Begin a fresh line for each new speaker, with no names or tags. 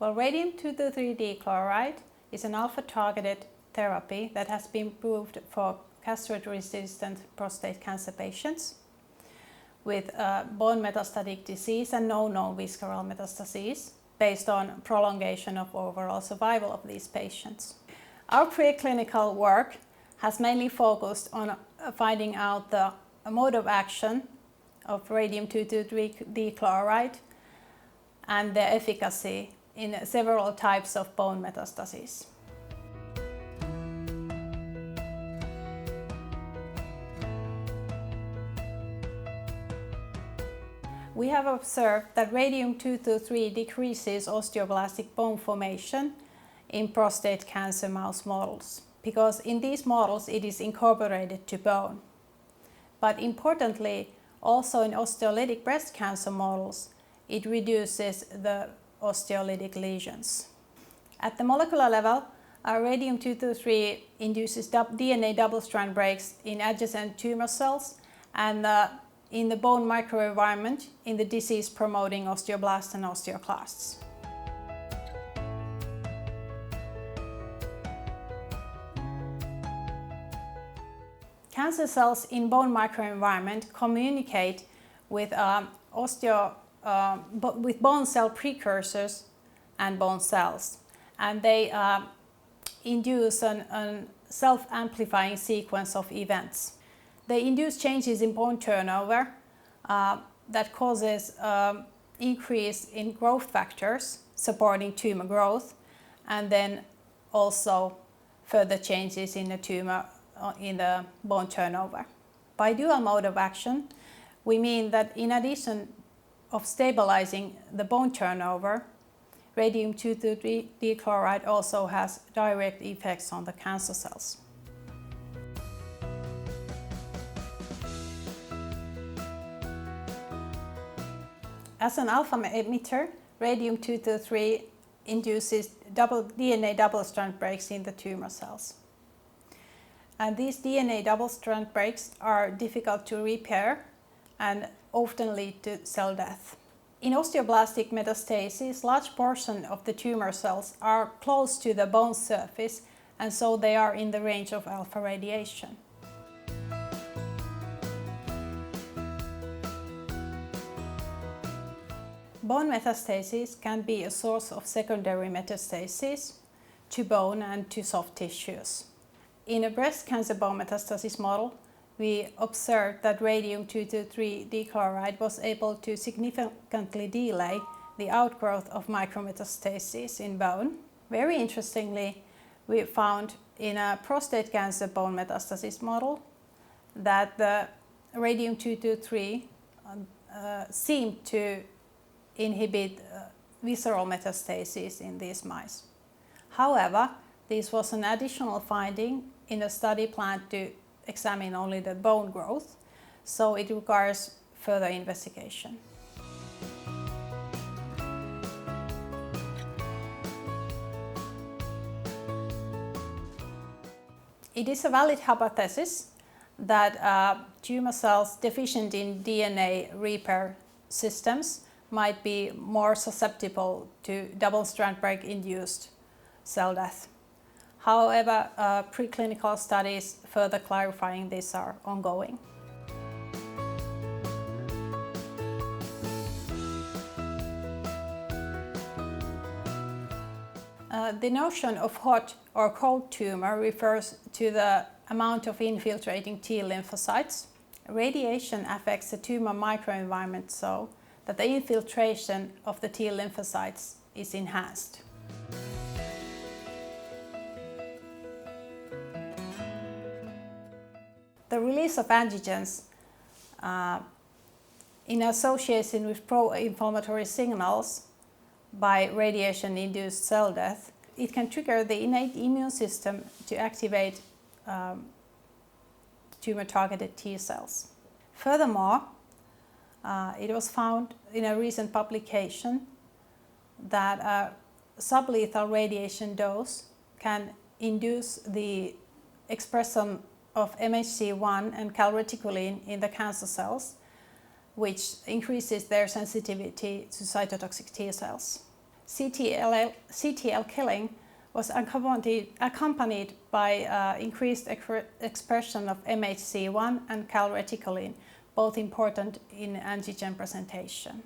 Well, radium-223 dichloride is an alpha-targeted therapy that has been proved for castration-resistant prostate cancer patients with bone metastatic disease and no known visceral metastases, based on prolongation of overall survival of these patients. Our preclinical work has mainly focused on finding out the mode of action of radium-223 dichloride and the efficacy in several types of bone metastases. We have observed that radium-223 decreases osteoblastic bone formation in prostate cancer mouse models, because in these models it is incorporated to bone. But importantly, also in osteolytic breast cancer models, it reduces the osteolytic lesions. At the molecular level, radium-223 induces DNA double-strand breaks in adjacent tumor cells and in the bone microenvironment in the disease-promoting osteoblasts and osteoclasts. Cancer cells in bone microenvironment communicate with bone cell precursors and bone cells, and they induce a self-amplifying sequence of events. They induce changes in bone turnover that causes increase in growth factors supporting tumor growth, and then also further changes in the tumor in the bone turnover. By dual mode of action, we mean that in addition of stabilizing the bone turnover, radium-223 dichloride also has direct effects on the cancer cells. As an alpha emitter, radium-223 induces DNA double-strand breaks in the tumor cells. And these DNA double-strand breaks are difficult to repair and often lead to cell death. In osteoblastic metastases, large portion of the tumor cells are close to the bone surface, and so they are in the range of alpha radiation. Bone metastases can be a source of secondary metastases to bone and to soft tissues. In a breast cancer bone metastasis model, we observed that radium-223 dichloride was able to significantly delay the outgrowth of micrometastases in bone. Very interestingly, we found in a prostate cancer bone metastasis model that the radium-223 seemed to inhibit visceral metastases in these mice. However, this was an additional finding in a study planned to examine only the bone growth, so it requires further investigation. It is a valid hypothesis that tumor cells deficient in DNA repair systems might be more susceptible to double-strand break-induced cell death. However, preclinical studies further clarifying this are ongoing. The notion of hot or cold tumor refers to the amount of infiltrating T lymphocytes. Radiation affects the tumor microenvironment so that the infiltration of the T lymphocytes is enhanced. The release of antigens in association with pro-inflammatory signals by radiation-induced cell death, it can trigger the innate immune system to activate tumor-targeted T cells. Furthermore, it was found in a recent publication that a sublethal radiation dose can induce the expression of MHC1 and calreticulin in the cancer cells, which increases their sensitivity to cytotoxic T cells. CTL killing was accompanied by increased expression of MHC1 and calreticulin, both important in antigen presentation.